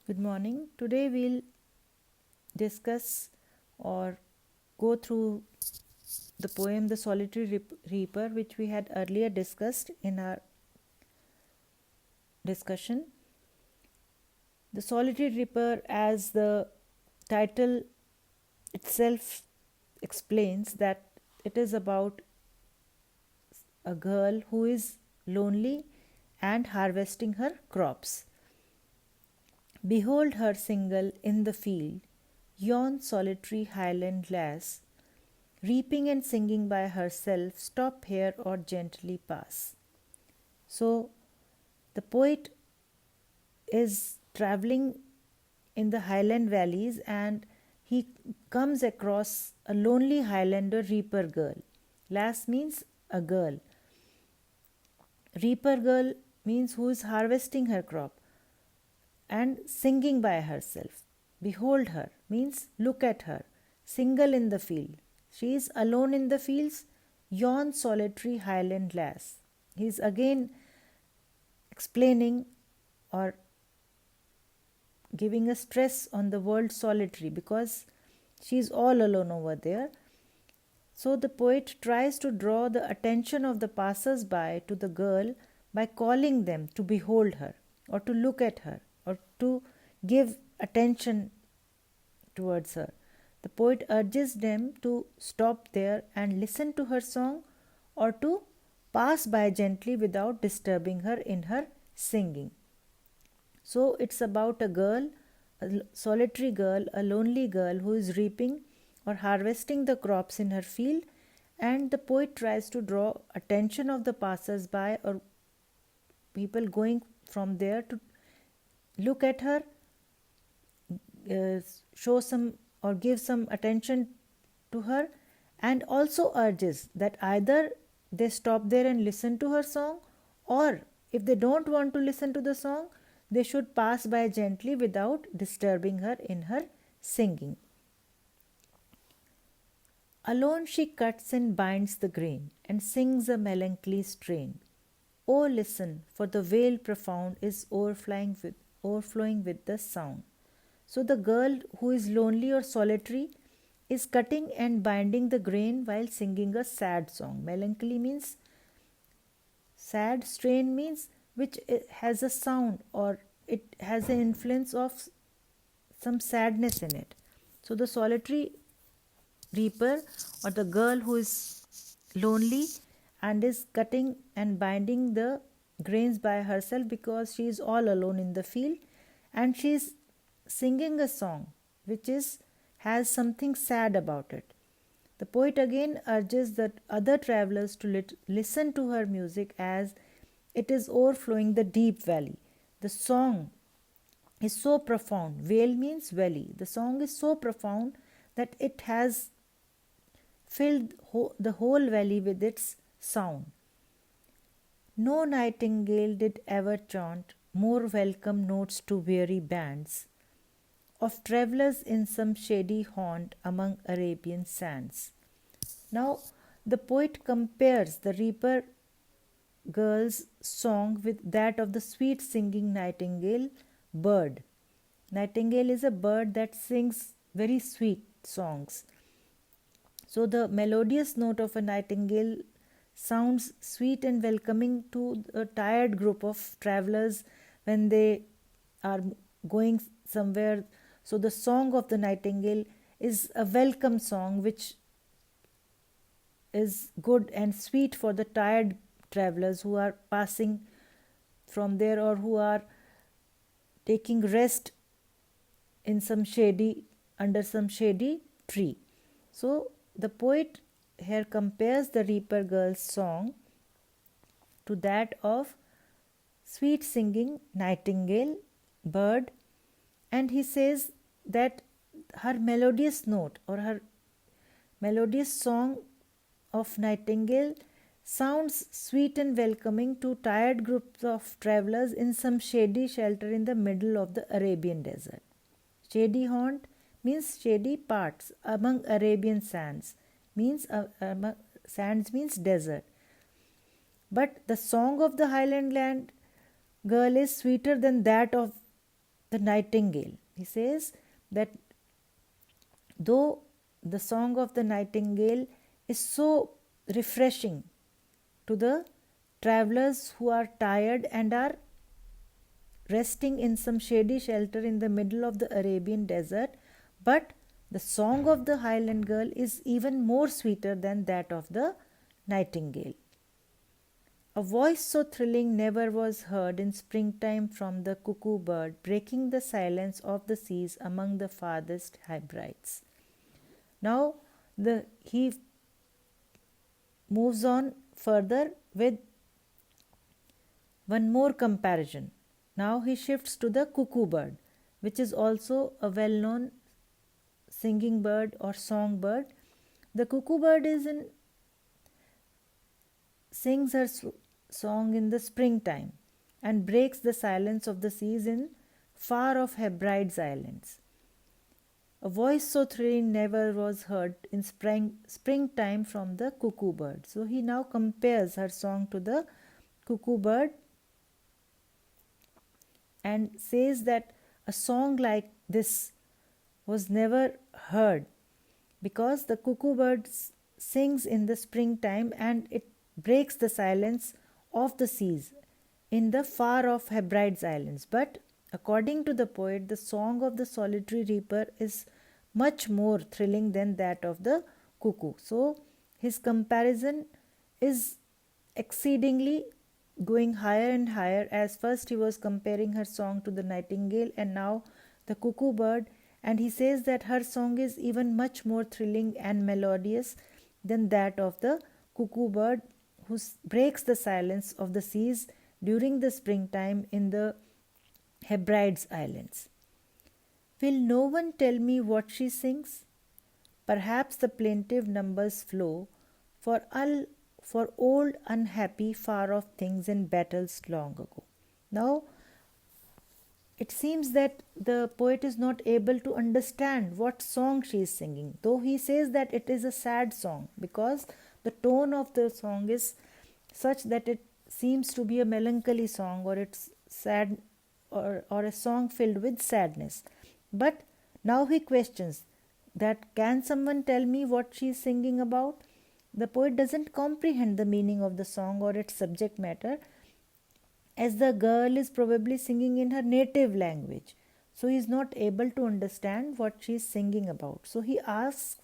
Good morning. Today we'll discuss or go through the poem The Solitary Reaper, which we had earlier discussed in our discussion. The Solitary Reaper, as the title itself explains, that it is about a girl who is lonely and harvesting her crops. Behold her single in the field, yon solitary highland lass, reaping and singing by herself, stop here or gently pass. So, the poet is traveling in the highland valleys and he comes across a lonely highlander reaper girl. Lass means a girl. Reaper girl means who is harvesting her crop and singing by herself. Behold her means look at her, single in the field. She is alone in the fields, yon solitary highland lass. He is again explaining or giving a stress on the word solitary because she is all alone over there. So the poet tries to draw the attention of the passers by to the girl by calling them to behold her or to look at her or to give attention towards her. The poet urges them to stop there and listen to her song or to pass by gently without disturbing her in her singing. So it's about a girl, a solitary girl, a lonely girl who is reaping or harvesting the crops in her field, and the poet tries to draw attention of the passers by or people going from there to look at her, show some or give some attention to her, and also urges that either they stop there and listen to her song, or if they don't want to listen to the song, they should pass by gently without disturbing her in her singing. Alone she cuts and binds the grain and sings a melancholy strain. Oh, listen, for the vale profound is overflowing with the sound. So the girl who is lonely or solitary is cutting and binding the grain while singing a sad song. Melancholy means sad, strain means which has a sound or it has an influence of some sadness in it. So the solitary reaper or the girl who is lonely and is cutting and binding the grains by herself because she is all alone in the field and she is singing a song which is has something sad about it. The poet again urges that other travelers to listen to her music as it is overflowing the deep valley. The song is so profound. Vale means valley. The song is so profound that it has filled the whole valley with its sound. No nightingale did ever chant more welcome notes to weary bands of travellers in some shady haunt among Arabian sands. Now, the poet compares the reaper girl's song with that of the sweet singing nightingale bird. Nightingale is a bird that sings very sweet songs. So, the melodious note of a nightingale sounds sweet and welcoming to a tired group of travelers when they are going somewhere. So, the song of the nightingale is a welcome song which is good and sweet for the tired travelers who are passing from there or who are taking rest in some shady under some shady tree. So the poet here compares the reaper girl's song to that of sweet singing nightingale bird, and he says that her melodious note or her melodious song of nightingale sounds sweet and welcoming to tired groups of travelers in some shady shelter in the middle of the Arabian desert. Shady haunt means shady parts among Arabian sands, means sands means desert. But the song of the highland land girl is sweeter than that of the nightingale. He says that though the song of the nightingale is so refreshing to the travelers who are tired and are resting in some shady shelter in the middle of the Arabian desert, but the song of the Highland girl is even more sweeter than that of the nightingale. A voice so thrilling never was heard in springtime from the cuckoo bird, breaking the silence of the seas among the farthest Hebrides. Now he moves on further with one more comparison. Now he shifts to the cuckoo bird, which is also a well-known singing bird or song bird. The cuckoo bird sings her song in the springtime and breaks the silence of the seas in far off Hebrides Islands. A voice so thrilling never was heard in springtime from the cuckoo bird. So he now compares her song to the cuckoo bird and says that a song like this was never heard because the cuckoo bird sings in the springtime and it breaks the silence of the seas in the far off Hebrides Islands. But according to the poet, the song of the solitary reaper is much more thrilling than that of the cuckoo. So his comparison is exceedingly going higher and higher, as first he was comparing her song to the nightingale and now the cuckoo bird, and he says that her song is even much more thrilling and melodious than that of the cuckoo bird who breaks the silence of the seas during the springtime in the Hebrides Islands. Will no one tell me what she sings? Perhaps the plaintive numbers flow for old unhappy far off things in battles long ago. Now it seems that the poet is not able to understand what song she is singing, though he says that it is a sad song because the tone of the song is such that it seems to be a melancholy song, or it's sad, or a song filled with sadness. But now he questions that, can someone tell me what she is singing about? The poet doesn't comprehend the meaning of the song or its subject matter, as the girl is probably singing in her native language. So he is not able to understand what she is singing about. So he asks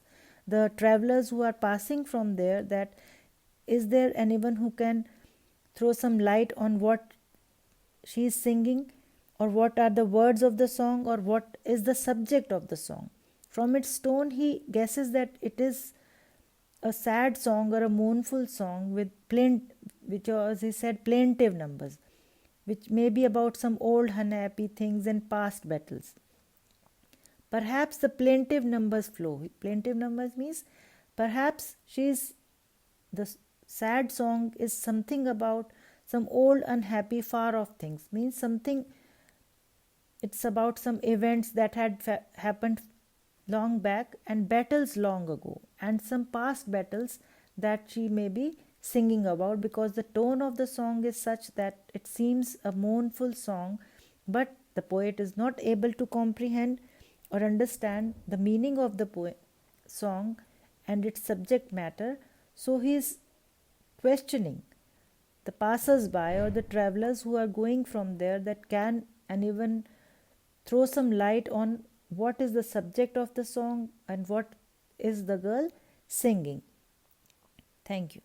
the travelers who are passing from there that, is there anyone who can throw some light on what she is singing, or what are the words of the song, or what is the subject of the song? From its tone he guesses that it is a sad song or a mournful song with which, as he said, plaintive numbers, which may be about some old unhappy things and past battles. Perhaps the plaintive numbers flow. Plaintive numbers means perhaps the sad song is something about some old unhappy far off things, means something, it's about some events that had happened long back and battles long ago, and some past battles that she may be singing about, because the tone of the song is such that it seems a mournful song, but the poet is not able to comprehend or understand the meaning of the song and its subject matter. So he is questioning the passers-by or the travelers who are going from there, that can anyone throw some light on what is the subject of the song and what is the girl singing. Thank you.